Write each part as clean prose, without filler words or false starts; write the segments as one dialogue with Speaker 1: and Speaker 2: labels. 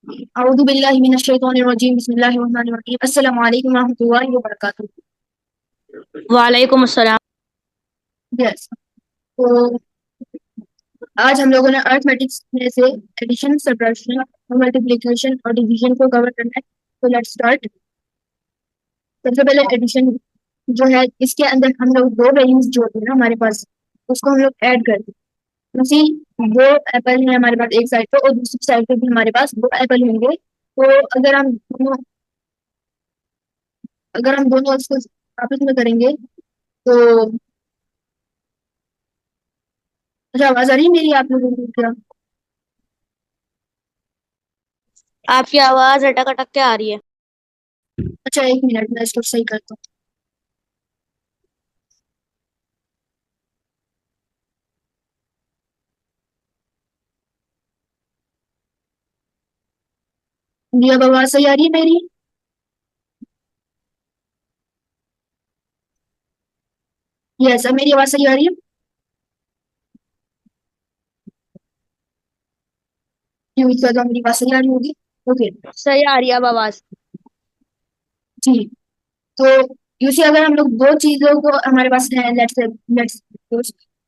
Speaker 1: अऊज़ु बिल्लाहि मिनश शैतानिर रजीम बिस्मिल्लाहिर रहमानिर रहीम अस्सलामु अलैकुम व रहमतुल्लाहि व बरकातुहू।
Speaker 2: वालेकुम अस्सलाम।
Speaker 1: यस, तो आज हम लोगों ने अरिथमेटिक्स में से एडिशन, सब्ट्रैक्शन, मल्टीप्लिकेशन और डिवीजन को कवर करना है। तो लेट्स स्टार्ट। सबसे पहले एडिशन जो है, इसके अंदर हम लोग दो वैल्यूज जो होती है ना हमारे पास, उसको हम लोग ऐड करते हैं। उसी दो एप्पल है हमारे पास एक साइड पे और दूसरी साइड पे भी हमारे पास दो एप्पल होंगे। तो अगर हम दोनों इसको आपस में करेंगे तो अच्छा, आवाज आ रही है मेरी आप लोगों को क्या?
Speaker 2: आपकी आवाज अटक अटक के आ रही है।
Speaker 1: अच्छा, एक मिनट मैं इसको सही करता हूँ। जी, अब आवाज सही आ रही है मेरी? यस, अब मेरी आवाज सही आ रही है? जी, उसका तो मेरी आवाज सही आ रही होगी। ओके।
Speaker 2: सही आ रही है अब आवाज।
Speaker 1: जी, तो यूसी अगर हम लोग दो चीजों को हमारे पास है, लेट्स कि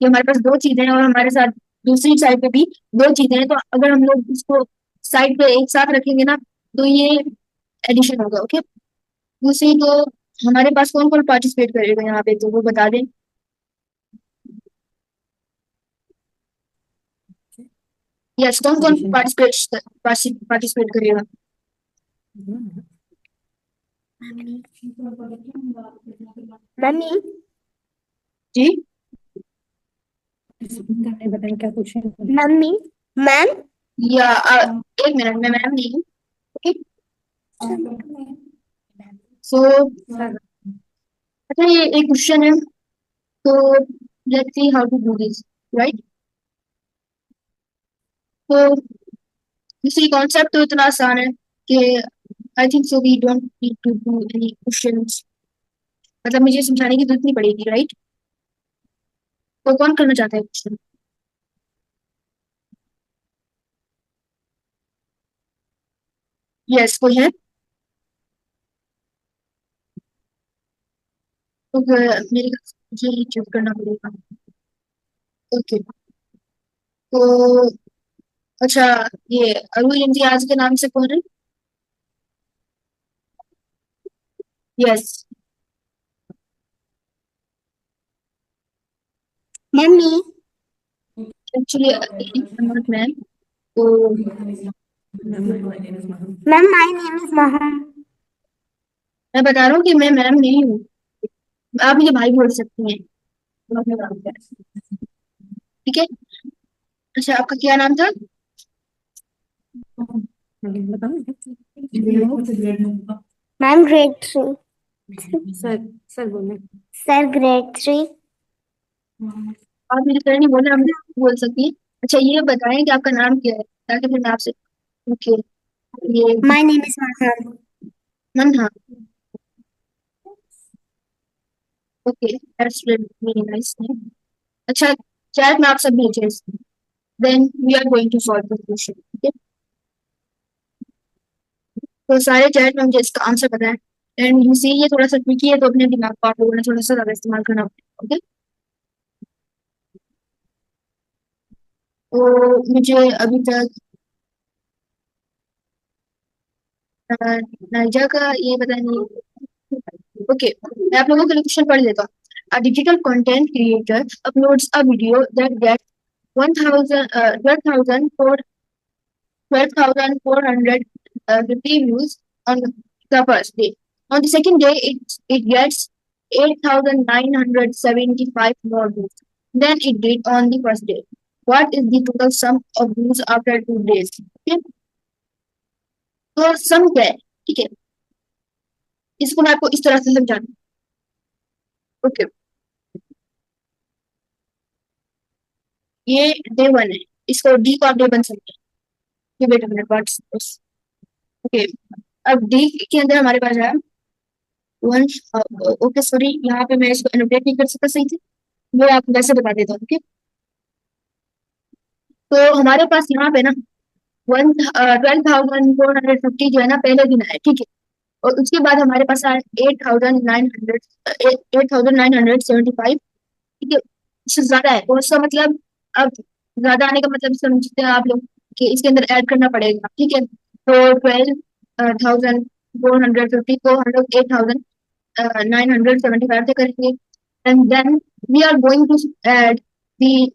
Speaker 1: हमारे पास दो चीजें हैं और हमारे साथ दूसरी साइड पे भी दो चीजें हैं, तो अगर हम लोग इसको साइड पे एक साथ रखेंगे ना, तो ये एडिशन होगा। ओके, दूसरी तो हमारे पास कौन कौन पार्टिसिपेट करेगा यहाँ पे, तो वो बता दें। यस, कौन कौन
Speaker 3: एडिशन
Speaker 1: पार्टिसिपेट करेगा?
Speaker 2: मम्मी।
Speaker 1: जी,
Speaker 3: आपने बताया क्या क्वेश्चन?
Speaker 2: मम्मी। मैम।
Speaker 1: या एक मिनट में मैम नहीं हूँ। ओके, सो अच्छा, ये एक क्वेश्चन है, तो let's see how to do this, right? तो दूसरी कॉन्सेप्ट तो इतना आसान है कि I think so we don't need to do any questions, मतलब मुझे समझाने की जरूरत नहीं पड़ेगी, राइट? तो कौन करना चाहता है क्वेश्चन? यस, कोई है? तो मेरे को ये चूज करना पड़ेगा। ओके, तो अच्छा, ये अरुण इम्तियाज के नाम से कौन है? Yes,
Speaker 2: mummy.
Speaker 1: Actually not ma'am. तो
Speaker 2: ma'am my name is Maham.
Speaker 1: मैं बता रहा हूँ कि मैं मैम नहीं हूँ, आप मुझे भाई बोल सकती हैं। ठीक है। अच्छा, आपका क्या नाम था?
Speaker 2: Ma'am grade 3।
Speaker 3: सर सर बोले।
Speaker 2: Sir grade 3।
Speaker 1: आप मुझे सर नहीं बोलना, आप मुझे बोल सकती हैं। अच्छा, ये बताएं कि आपका नाम क्या है, ताकि फिर मैं आपसे पूछे। ये
Speaker 2: माय नेम इज महम।
Speaker 1: नन्हा। Okay, that's very nice name. अच्छा, चैट में आप सब भेजें, then we are going to solve the question. ठीक है, तो सारे चैट में मुझे इसका आंसर पता है। एंड यू सी, ये थोड़ा सा ट्रिकी है, तो अपने दिमाग को आप लोगों ने थोड़ा सा ज्यादा इस्तेमाल करना पड़ेगा। ओके, तो मुझे अभी तक नाइजा का ये पता नहीं। ओके, मैं आप लोगों के लिए क्वेश्चन पढ़ लेता हूँ। A digital content creator uploads a video that gets 1000 12,450 views on the first day. On the second day, it gets 8,975 more views than it did on the first day. What is the total sum of views after 2 days? Okay? तो सम क्या है? ठीक है, इसको मैं आपको इस तरह से समझाऊँ। ओके, ये डे वन है, इसको डी को आप डे वन समझे। ये wait a minute, what's this? Okay, अब डी के अंदर हमारे पास है वन। ओके सॉरी, यहाँ पे मैं इसको एनोटेट नहीं कर सकता सही से, वो आप वैसे बता देता हूँ। ओके, तो हमारे पास यहाँ पे ना 12,450 जो है ना पहले दिन आए, ठीक है। और उसके बाद हमारे पास आए 8,975, ठीक है। इससे ज्यादा है तो इसका मतलब, अब ज्यादा आने का मतलब समझते हैं आप लोग कि इसके अंदर ऐड करना पड़ेगा, ठीक है। तो 12,450 को हम लोग 8,975 से करेंगे, and then we are going to add the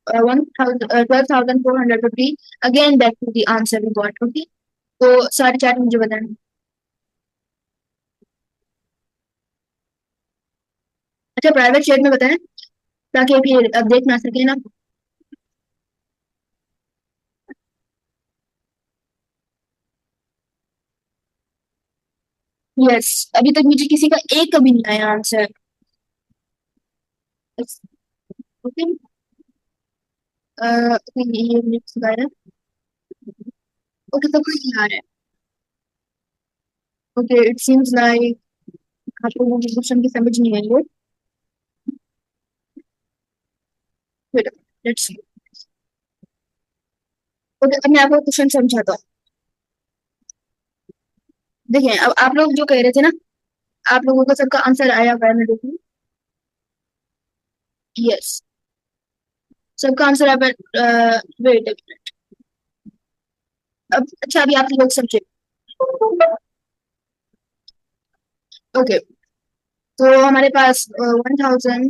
Speaker 1: 12,450 again back to the answer we got, okay. तो सारे चार्ट मुझे बताएं, अच्छा प्राइवेट चैट में बताएं ताकि फिर अब देख ना सके ना। यस, अभी तक मुझे किसी का एक का भी नहीं आया आंसर, ओके। ये नेक्स्ट गाया, ओके, तो कोई नहीं आ रहा है, ओके। इट सीम्स लाइक आप लोगों को क्वेश्चन की समझ नहीं आई है, फिर लेट्स सी, ओके। अब मैं आपको क्वेश्चन समझाता हूँ, देखिए। अब आप लोग जो कह रहे थे ना, आप लोगों का सबका आंसर आया हुआ है, मैं देखूँ, यस, सबका आंसर आप वेट, अब अच्छा अभी आप लोग समझे, ओके। तो हमारे पास 1,000,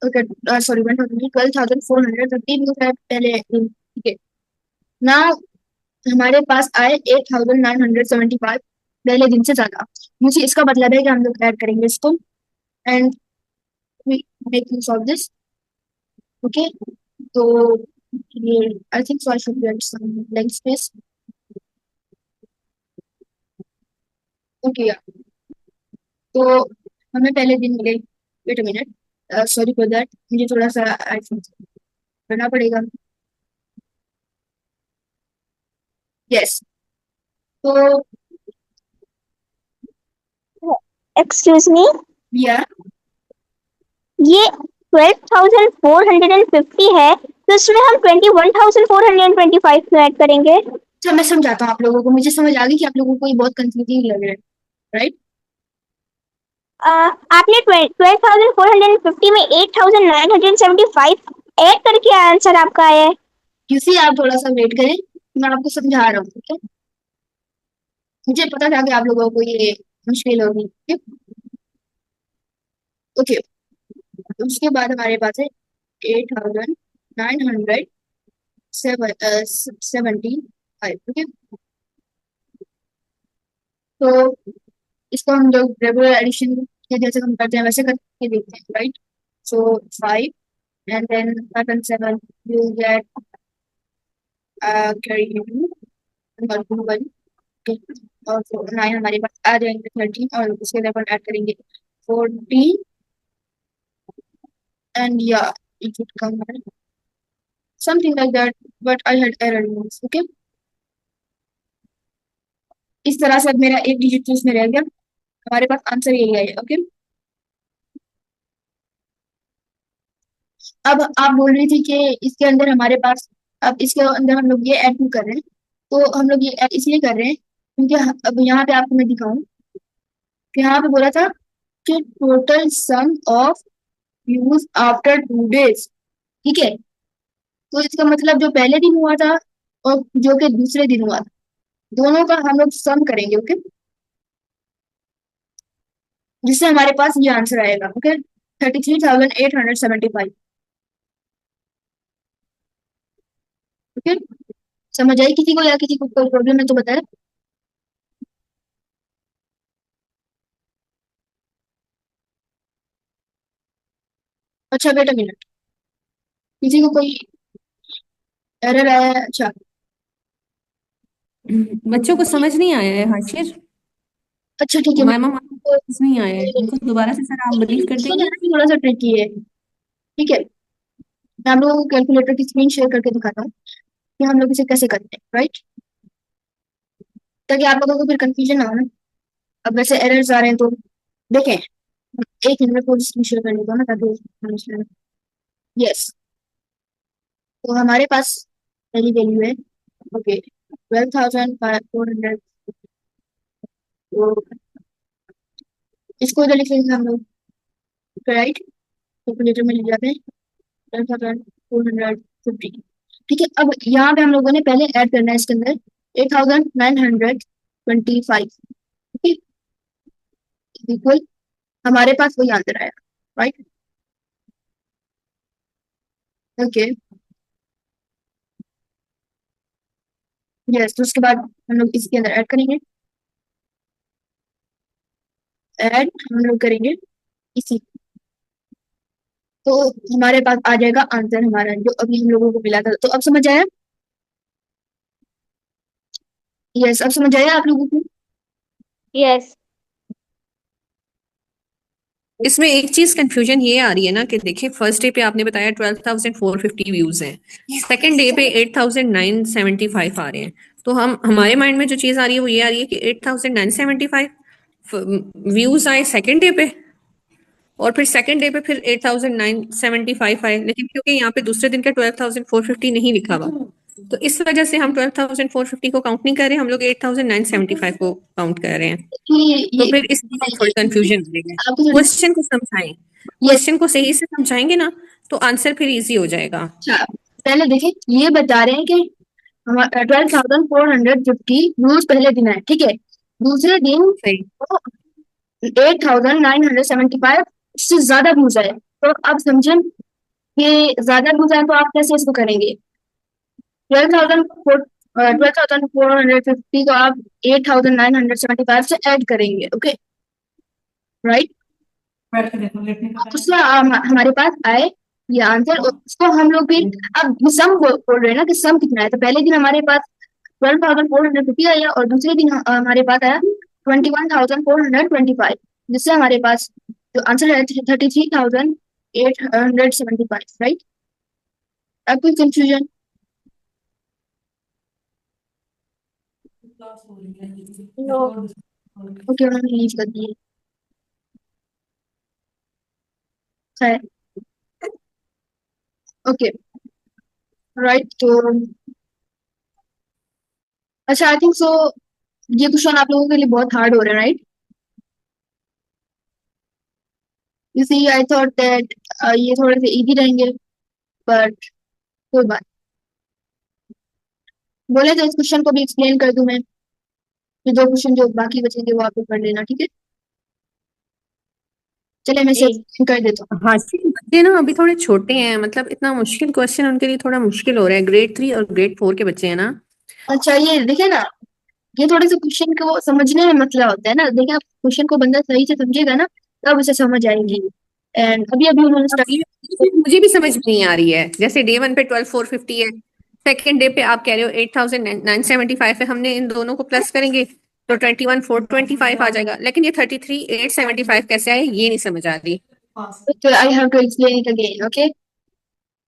Speaker 1: ओके, सॉरी 1,000, 12,450 है पहले दिन, ठीक है ना। हमारे पास आए 8,975 पहले दिन से ज्यादा, मुझे इसका मतलब है कि हम लोग ऐड करेंगे इसको, and we make use of this, okay. तो ये I think so I should get some blank space, okay. तो हमें पहले दिन मिले, wait a minute, sorry for that, मुझे थोड़ा सा आई थिंक करना पड़ेगा, यस। तो
Speaker 2: एक्सक्यूज मी,
Speaker 1: या,
Speaker 2: ये 12,450 है, तो इसमें हम 21,425 क्यों ऐड करेंगे?
Speaker 1: अच्छा मैं समझाता हूँ आप लोगों को, मुझे समझ आ गई कि आप लोगों को ये बहुत कंफ्यूजिंग लग रहा है, राइट।
Speaker 2: आपने 12,450 में 8,975 ऐड करके आंसर आपका आया है।
Speaker 1: किसी आप थोड़ा सा वेट करें, मैं आपको समझा रहा हूँ, ठीक है। मुझे पता था कि आप लोगों को ये मुश्किल होगी, ठीक है, ओके। उसके बाद हमारे पास है 8,975, ओके। तो इसको हम लोग रेगुलर एडिशन के जैसे हम करते हैं वैसे करके देखते हैं, right. So 5 and then 5 and 7 you get carry 1, और 9 हमारे पास आ जाएंगे, 13, और उसके लिए अपन ऐड करेंगे 14, एंड या it would come something like that, but I had error means, okay. इस तरह से अब मेरा एक डिजिट तो इसमें रह गया, हमारे पास आंसर यही आया, ओके। अब आप बोल रही थी कि इसके अंदर हमारे पास, अब इसके अंदर हम लोग ये ऐड क्यों कर रहे हैं, तो हम लोग ये ऐड इसलिए कर रहे हैं क्योंकि अब यहाँ पे आपको मैं दिखाऊं कि यहाँ पे बोला था कि total sum of use after 2 days, ठीक है। तो इसका मतलब जो पहले दिन हुआ था और जो कि दूसरे दिन हुआ था, दोनों का हम लोग सम करेंगे, ओके, जिससे हमारे पास ये आंसर आएगा, ओके। 33,875, ओके। समझ आई किसी को, या किसी को कोई प्रॉब्लम है तो बताए। अच्छा बेटा मिनट, किसी को कोई एरर आया है, अच्छा।
Speaker 3: बच्चों को समझ नहीं आया है हाशिर।
Speaker 1: अच्छा ठीक है,
Speaker 3: मायमा मामा को समझ नहीं आया है, उनको दोबारा से सर आप ब्रीफ कर
Speaker 1: इसको
Speaker 3: देंगे।
Speaker 1: लेना भी थोड़ा सा ट्रिकी है, ठीक है। मैं हम लोगों को कैलकुलेटर की स्क्रीन शेयर करके दिखाता हूँ कि हम लोग इसे कैसे करते हैं, राइट, ताकि आप लोगों को फिर कंफ्यूजन ना हो ना। अब वैसे एरर्स आ रहे हैं तो देखें, एक मिनट में पूरी स्क्रीन शेयर कर लेता हूँ ना ताकि समझ में। यस, तो हमारे पास पहली वैल्यू है ओके 12,400 इसको इधर लिख लेंगे हम लोग, राइट। कैलकुलेटर में लिख जाते हैं 12,450। ठीक है, अब यहाँ पे हम लोगों ने पहले ऐड करना है इसके अंदर 8,925। ओके, इक्वल हमारे पास वही आंसर आया, राइट। ओके, यस, तो उसके बाद हम लोग इसके अंदर ऐड करेंगे, ऐड हम लोग करेंगे इसी, तो हमारे पास आ जाएगा आंसर हमारा जो अभी हम लोगों को मिला था। तो अब समझ आया? यस, अब समझ आया आप लोगों को?
Speaker 2: यस।
Speaker 3: इसमें एक चीज कंफ्यूजन ये आ रही है ना कि देखिए फर्स्ट डे पे आपने बताया 12,450 व्यूज हैं, सेकंड डे पे 8,975 आ रहे हैं। तो हम हमारे माइंड में जो चीज आ रही है वो ये आ रही है कि 8,975 व्यूज आए सेकंड डे पे, और फिर सेकंड डे पे फिर 8,975 आए, लेकिन क्योंकि यहाँ पे दूसरे दिन का 12,450 नहीं लिखा हुआ, तो इस वजह से हम 12,450 को काउंट नहीं कर रहे, हम लोग 8,975 को काउंट कर रहे हैं। तो
Speaker 1: ये
Speaker 3: फिर इसमें थोड़ी कंफ्यूजन हो रही है।
Speaker 1: आपको थोड़ी,
Speaker 3: क्वेश्चन को समझाएं,
Speaker 1: यस।
Speaker 3: क्वेश्चन को सही से समझाएंगे ना तो आंसर फिर इजी हो जाएगा।
Speaker 1: अच्छा, पहले देखिए, ये बता रहे हैं कि हमारा 12,450 व्यूज पहले दिन है, ठीक है। दूसरे दिन
Speaker 3: सही।
Speaker 1: 8,975 उससे ज्यादा व्यूज आए। तो अब समझें कि ज्यादा व्यूज आए तो आप कैसे इसको करेंगे? 12,450 को आप 8,975 से ऐड करेंगे, ओके, राइट। उसमें हमारे पास आए ये आंसर, और उसको हम लोग भी अब सम बोल रहे हैं ना कि सम कितना है। तो पहले दिन हमारे पास 12,450 आया और दूसरे दिन हमारे पास आया 21,425, जिससे हमारे पास जो आंसर है 33,875, राइट। अब कोई कंफ्यूजन?
Speaker 2: नो।
Speaker 1: ओके, उन्होंने लीव कर दिए, खैर, ओके, राइट। तो अच्छा, आई थिंक सो ये क्वेश्चन आप लोगों के लिए बहुत हार्ड हो रहा है, right. You see, I thought that ये थोड़े से इजी रहेंगे, बट कोई बात। बोले तो इस क्वेश्चन को भी एक्सप्लेन कर दूं मैं, फिर दो क्वेश्चन जो बाकी बचेंगे वो आप लोग कर लेना, ठीक है। चले, मैं
Speaker 2: जी।
Speaker 1: सब कर देता हूँ।
Speaker 3: हाँ जी, बच्चे ना अभी थोड़े छोटे हैं, मतलब इतना मुश्किल क्वेश्चन उनके लिए थोड़ा मुश्किल हो रहा है, ग्रेड 3 और ग्रेड 4 के बच्चे हैं ना।
Speaker 1: अच्छा, ये देखिए ना, ये थोड़े से क्वेश्चन को समझने में मसला होता है ना। देखिए, आप क्वेश्चन को बंदा सही से समझेगा ना तब उसे समझ आएगी। एंड अभी अभी उन्होंने
Speaker 3: अब
Speaker 1: स्टार्ट,
Speaker 3: ये मुझे भी समझ में नहीं आ रही है, जैसे डे 1 पे 12,450 है, सेकंड डे पे आप कह रहे हो 8,975 है, हमने इन दोनों को प्लस करेंगे तो 21,425 आ जाएगा, लेकिन ये 33,875 कैसे आए ये नहीं समझ आ रही।
Speaker 1: तो I have to explain it again, okay.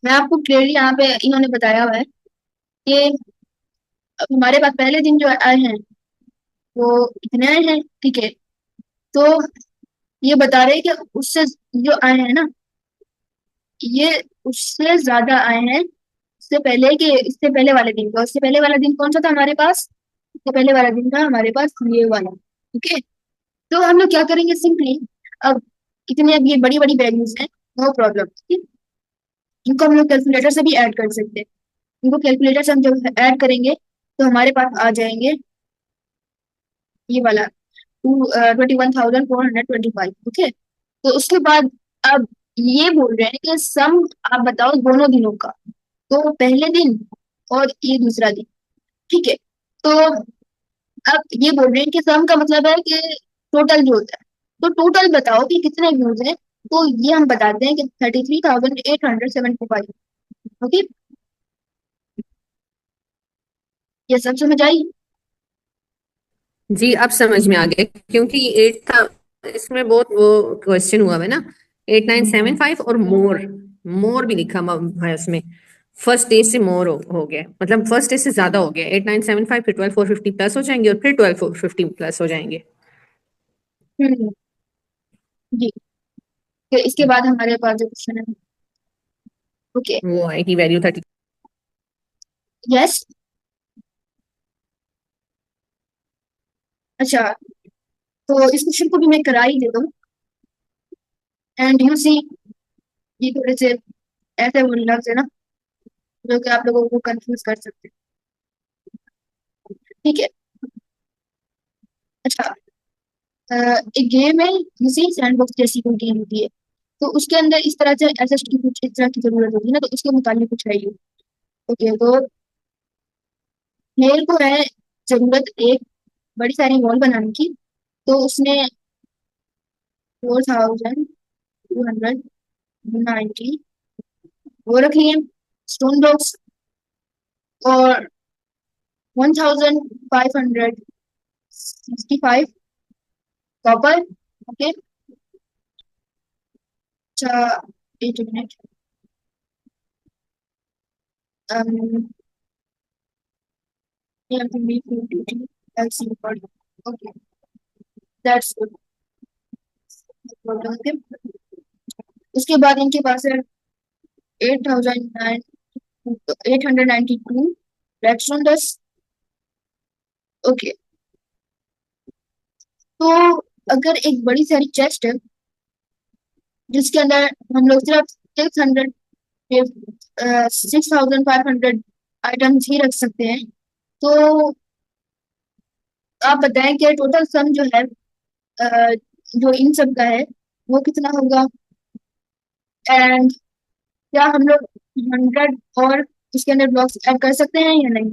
Speaker 1: मैं आपको क्लियरली यहाँ पे इन्होंने बताया हुआ है कि अब हमारे पास पहले दिन जो आए हैं वो इतने आए हैं, ठीक है। तो ये बता रहे हैं कि उससे जो आए हैं ना, ये उससे ज्यादा आए हैं इससे पहले के, इससे पहले वाले दिन का। उससे पहले वाला दिन कौन सा था हमारे पास? इससे पहले वाला दिन था हमारे पास ये वाला, ठीक है। तो हम लोग क्या करेंगे सिंपली, अब इतने, अब ये बड़ी बड़ी वैल्यूज हैं, नो प्रॉब्लम, ठीक है। इनको हम लोग कैलकुलेटर से भी ऐड कर सकते हैं। इनको कैलकुलेटर से हम जब ऐड करेंगे तो हमारे पास आ जाएंगे ये वाला 21,425, ओके। तो उसके बाद अब ये बोल रहे हैं कि सम आप बताओ दोनों दिनों का, तो पहले दिन और ये दूसरा दिन, ठीक है। तो अब ये बोल रहे हैं कि सम का मतलब है कि टोटल जो होता है, तो टोटल बताओ कि कितने व्यूज हैं। तो ये हम बताते हैं कि 33,875, ओके। ये सब समझ आई?
Speaker 3: जी अब समझ में आ गया, क्योंकि ये 8 था, इसमें बहुत वो क्वेश्चन हुआ है ना, 8,975 और मोर, मोर भी लिखा है उसमें, फर्स्ट डे से मोर हो गया, मतलब फर्स्ट डे से ज्यादा हो गया, 8,975 फिर 12,450 प्लस हो जाएंगे और फिर 12,450 प्लस हो जाएंगे।
Speaker 1: हम्म, जी। फिर इसके बाद हमारे पास जो क्वेश्चन है, ओके,
Speaker 3: वो आएगी वैल्यू 30।
Speaker 1: यस। अच्छा, तो इस क्वेश्चन को भी मैं करा ही देता हूँ। एंड यू सी, ये थोड़े से ऐसे वर्ड है ना जो कि आप लोगों को कंफ्यूज कर सकते हैं। ठीक है। अच्छा, एक गेम है, जैसे सैंडबॉक्स जैसी कोई गेम होती है, तो उसके अंदर इस तरह से एसेट की कुछ इस तरह की जरूरत होती है ना, तो उसके मुताबिक कुछ है ये। ओके, तो मेरे को है जरूरत एक बड़ी सारी वॉल बनाने की, तो उसने 4290 वो रख लिए स्टोन ब्लॉक्स, और 1565 कॉपर। ओके। अच्छा, 8 minute. um, you have to meet me duty. That's important. Okay, that's good. Okay. उसके बाद इनके पास है 8,892 रेडस्टोन डस्ट। ओके, तो अगर एक बड़ी सारी चेस्ट है जिसके अंदर हम लोग सिर्फ 6,500 आइटम्स ही रख सकते हैं, तो आप बताएं कि टोटल सम जो है जो इन सब का है वो कितना होगा। एंड क्या हम लोग 100 और इसके अंदर ब्लॉक्स ऐड कर सकते हैं या नहीं।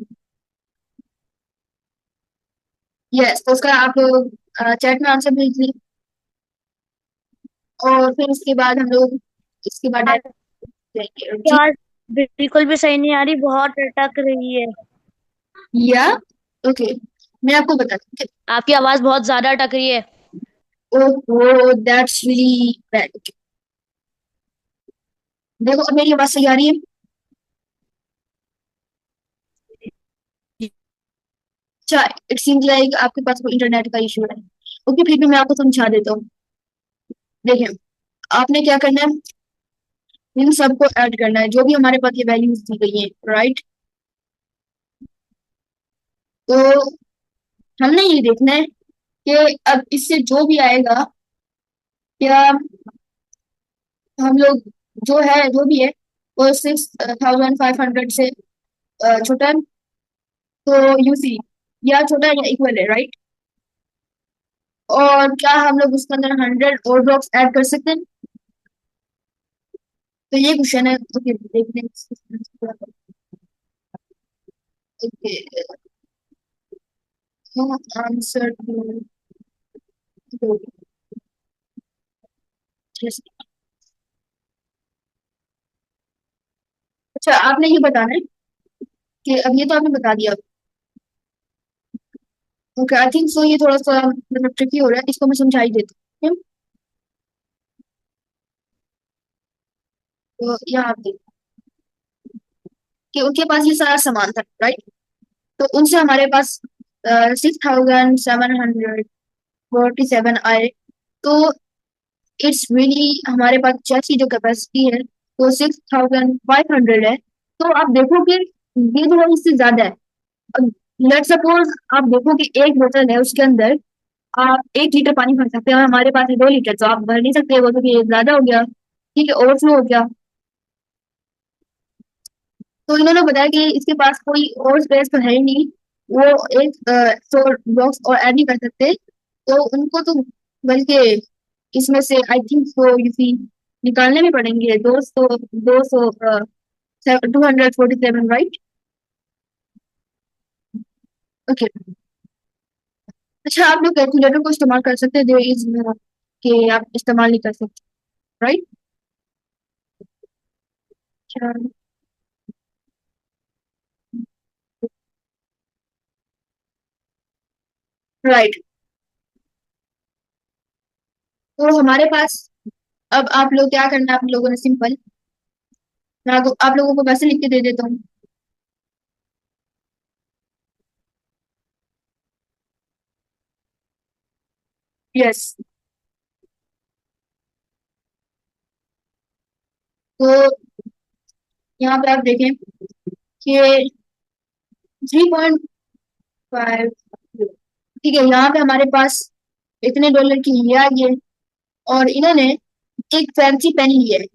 Speaker 1: यस, तो उसका आप लोग चैट में आंसर भेज दें, और फिर उसके बाद हम लोग इसके बाद जाएंगे जी।
Speaker 2: यार बिल्कुल भी सही नहीं आ रही, बहुत अटक रही है।
Speaker 1: या ओके, मैं आपको बताती हूँ।
Speaker 2: आपकी आवाज बहुत ज्यादा अटक रही है।
Speaker 1: ओह, दैट्स रियली बैड। देखो, अब मेरी आवाज सही आ रही है। अच्छा, इट सीम्स लाइक आपके पास कोई इंटरनेट का इशू है। ओके, फिर भी मैं आपको समझा देता हूँ। देखिए, आपने क्या करना है, इन सबको ऐड करना है जो भी हमारे पास ये वैल्यूज दी गई हैं, राइट। तो हमने ये देखना है कि अब इससे जो भी आएगा, क्या हम लोग जो भी है वो 6,500 से छोटा है, तो यू सी या छोटा है या इक्वल है, राइट। और क्या हम लोग उसके अंदर 100 और ब्लॉक्स ऐड कर सकते हैं, तो ये क्वेश्चन है। ओके, देखते हैं। ओके, आंसर टू अच्छा, आपने ये बताना है कि अब ये तो आपने बता दिया। ओके, आई थिंक सो ये थोड़ा सा मतलब ट्रिकी हो रहा है, इसको मैं समझा ही देती हूँ। तो यहाँ आप देखो कि उनके पास ये सारा सामान था, राइट। तो उनसे हमारे पास 6,747 आए, तो इट्स रियली हमारे पास चेस की जो कैपेसिटी है वो 6,500 है। तो आप देखो कि ये जो है इससे ज्यादा है। अब लेट सपोज आप देखो कि एक बोतल है, उसके अंदर आप 1 लीटर पानी भर सकते हैं और हमारे पास है 2 लीटर, तो आप भर नहीं सकते वो, तो ये ज्यादा हो गया। ठीक है, ओवरफ्लो हो गया। तो इन्होंने बताया कि इसके पास कोई और स्पेस तो है ही नहीं, वो एक स्टोर बॉक्स और ऐड नहीं कर सकते, तो उनको तो बल्कि इसमें से आई थिंक सो इसी निकालने भी पड़ेंगे 247, राइट। ओके। अच्छा, आप लोग कैलकुलेटर को इस्तेमाल कर सकते हैं, देयर इज नो कि आप इस्तेमाल नहीं कर सकते, राइट। राइट, तो हमारे पास अब आप लोग क्या करना है, आप लोगों ने सिंपल, मैं आप लोगों को वैसे लिख के दे देता हूँ। यस, तो यहाँ पे आप देखें कि 3.5 ठीक है, यहाँ पे हमारे पास इतने डॉलर की ये आ गई है और इन्होंने एक फैंसी पेन लिया है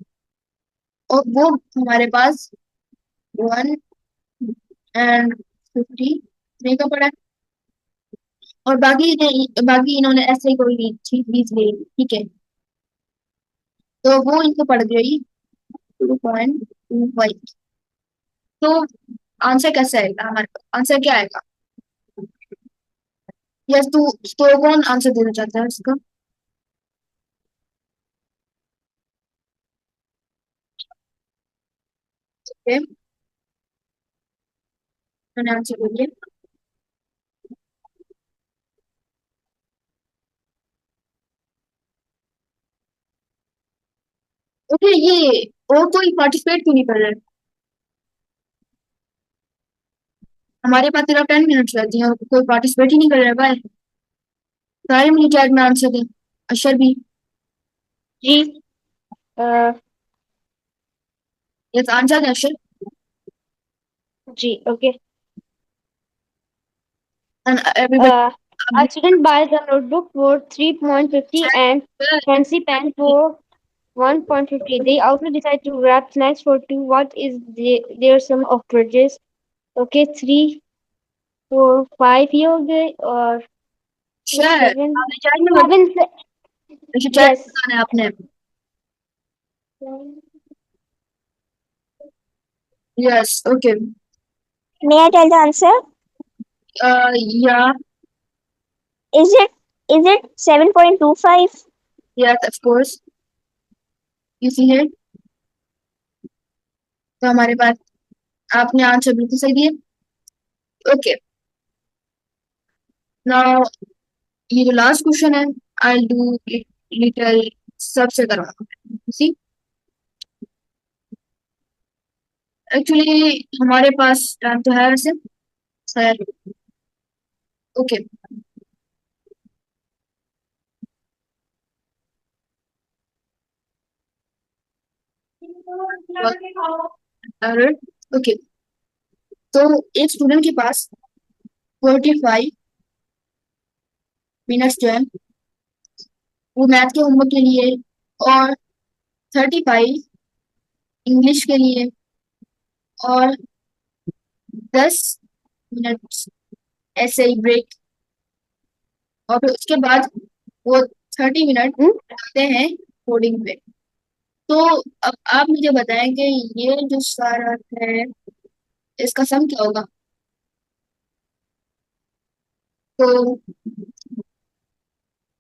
Speaker 1: और वो हमारे पास 1 एंड 50 का पड़ा है और बाकी इन्होंने ऐसे ही कोई चीज बीज ले ली, ठीक है, तो वो इनको पड़ गई 2.25। तो आंसर कैसे आएगा हमारे पास, आंसर क्या आएगा? यस, तो कौन आंसर देना चाहता है इसका? ओके, मैंने आंसर दे दिया। ओके, ये और कोई पार्टिसिपेट क्यों नहीं कर रहा है? हमारे पास सिर्फ 10 मिनट्स रहती हैं, कोई पार्टिसिपेट ही नहीं कर रहा है भाई। सारे मुझे चैट में आंसर दें, अशर भी।
Speaker 2: जी
Speaker 1: यस, आंसर दें अशर।
Speaker 2: जी okay.
Speaker 1: And everybody.
Speaker 2: A student buys a notebook for 3.50 and fancy pen for 1.50. They also decide to grab snacks for 2. What is their sum of purchase? Okay, 3, 4, 5 ये हो गए और
Speaker 1: अशर,
Speaker 2: 7,
Speaker 1: आपने चैट में
Speaker 2: 7
Speaker 1: अशर चैट में
Speaker 2: yes.
Speaker 1: बताना है आपने। Yes, okay.
Speaker 2: May I tell the answer?
Speaker 1: या,
Speaker 2: Is it 7.25?
Speaker 1: Yes of course, you see है। तो हमारे पास आपने आंसर बिल्कुल सही दिए। ओके, नाउ ये जो लास्ट क्वेश्चन है, आई डू इट लिटिल सबसे करवाना। सी, एक्चुअली हमारे पास टाइम तो है वैसे, शायद। ओके, ओके, तो एक स्टूडेंट के पास 45 मिनट्स जो है वो मैथ के होमवर्क के लिए और 35 इंग्लिश के लिए और 10 मिनट्स ऐसे ही ब्रेक, और फिर उसके बाद वो 30 मिनट लगाते हैं कोडिंग पे। तो अब आप मुझे बताएं कि ये जो सारा है इसका सम क्या होगा? तो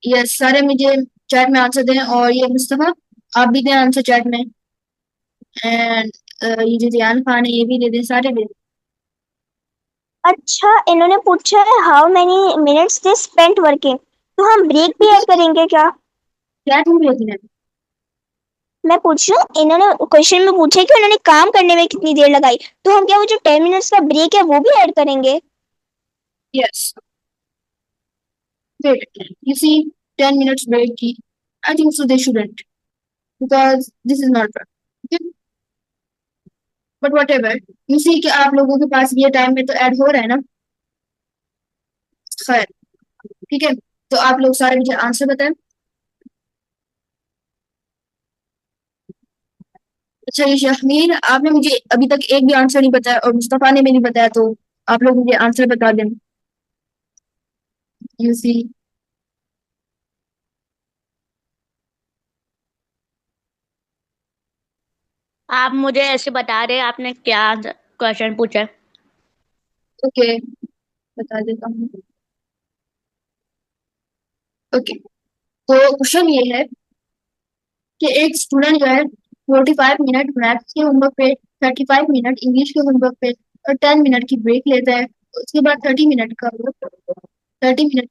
Speaker 1: ये सारे मुझे चैट में आंसर दें और ये मुस्तफा आप भी दें आंसर चैट में। एंड ये जो जियान खान है ये भी दे दें, सारे दे दें।
Speaker 2: अच्छा, इन्होंने पूछा है how many minutes they spent working, तो हम ब्रेक भी ऐड करेंगे क्या?
Speaker 1: चैट में भेज दें।
Speaker 2: मैं पूछ रही हूँ, इन्होंने क्वेश्चन में पूछा है कि उन्होंने काम करने में कितनी देर लगाई, तो हम क्या वो जो 10 मिनट्स का ब्रेक है वो भी ऐड करेंगे?
Speaker 1: Yes, wait, you see 10 minutes break की, I think so they shouldn't because this is not right. Okay? But whatever, you see कि आप लोगों के पास ये टाइम में तो ऐड हो रहा है ना। खैर, ठीक है, तो आप लोग सारे मुझे आंसर बताएं। अच्छा, ये शहमीर आपने मुझे अभी तक एक भी आंसर नहीं बताया और मुस्तफा ने भी नहीं बताया, तो आप लोग मुझे आंसर बता दें। यू सी,
Speaker 4: आप मुझे ऐसे बता रहे हैं आपने क्या क्वेश्चन पूछा है?
Speaker 1: ओके, बता देता हूँ। ओके, तो क्वेश्चन ये है कि एक स्टूडेंट जो है 45 मिनट मैथ्स के होमवर्क पे, 35 मिनट इंग्लिश के होमवर्क पे और 10 मिनट की ब्रेक लेता है। उसके बाद 30 मिनट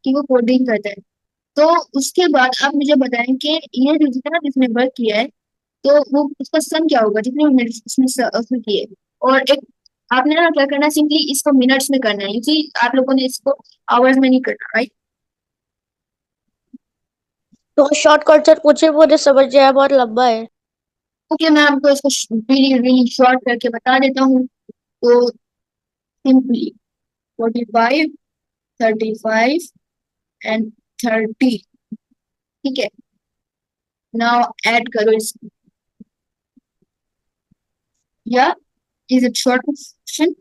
Speaker 1: की वो कोडिंग करता है। तो उसके बाद आप मुझे बताएं कि ये जो जितना जिसने वर्क किया है तो वो उसका सम क्या होगा जितने मिनट्स उसने उसने किए। और एक आपने ना क्या करना है, सिंपली इसको मिनट्स में करना है, क्योंकि आप लोगों ने इसको आवर्स में नहीं करना, राइट?
Speaker 4: तो शॉर्ट क्वेश्चन पूछे, मुझे समझ जाए, बहुत लंबा है।
Speaker 1: ओके, मैं आपको इसको रियली रियली शॉर्ट करके बता देता हूँ। तो सिंपली 45, 35 एंड 30, ठीक है। नाउ ऐड करो इसको, या is it short question?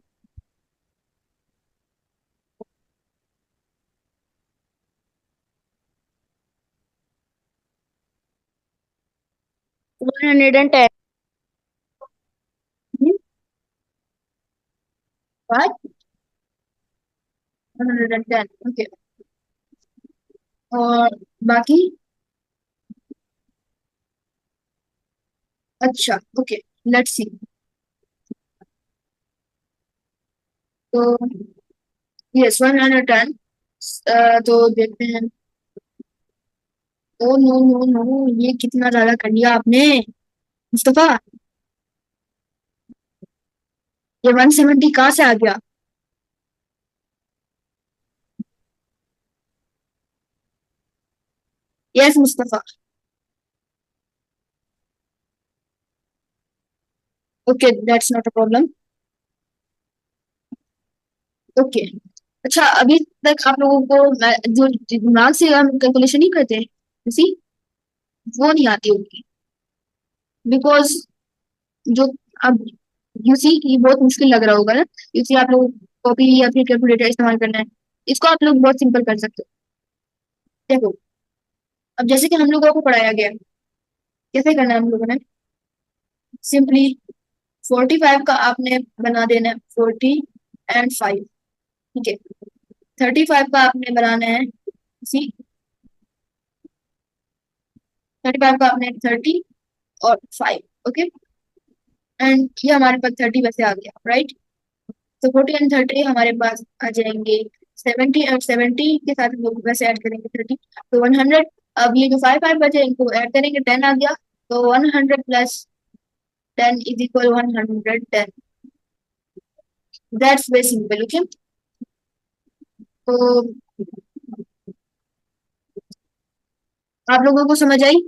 Speaker 4: One hundred and ten
Speaker 1: What? 110, okay. और बाकी? अच्छा, ओके, लेट्स सी। तो यस 110, तो देखते हैं। ओ नो नो नो, ये कितना ज्यादा कर लिया आपने मुस्तफा। ये 170 कहाँ से आ गया? Yes Mustafa, okay, that's not a problem. Okay, अच्छा, अभी तक आप लोगों को जो दिमाग से हम कैलकुलेशन नहीं करते, उसी वो नहीं आती होगी, बिकॉज जो अब यू सी ये बहुत मुश्किल लग रहा होगा ना, क्योंकि आप लोग कॉपी या फिर कैलकुलेटर इस्तेमाल करना है। इसको आप लोग बहुत सिंपल कर सकते हो। देखो, अब जैसे कि हम लोगों को पढ़ाया गया, कैसे करना है हम लोगों ने? सिंपली 45 का आपने बना देना है 40 एंड 5, ठीक है। 35 का आपने बनाना है, सी 35 का आपने 30 और 5, ओके। एंड ये हमारे पास 30 वैसे आ गया, राइट। तो 40 एंड 30 हमारे पास आ जाएंगे। 70 और 70 के साथ हम लोग वैसे ऐड करेंगे 30, तो 100। अब ये जो 5 5 बचे इनको ऐड करेंगे, 10 आ गया। तो 100 + 10 is equal 110। That's very simple, okay. तो आप लोगों को समझ आई?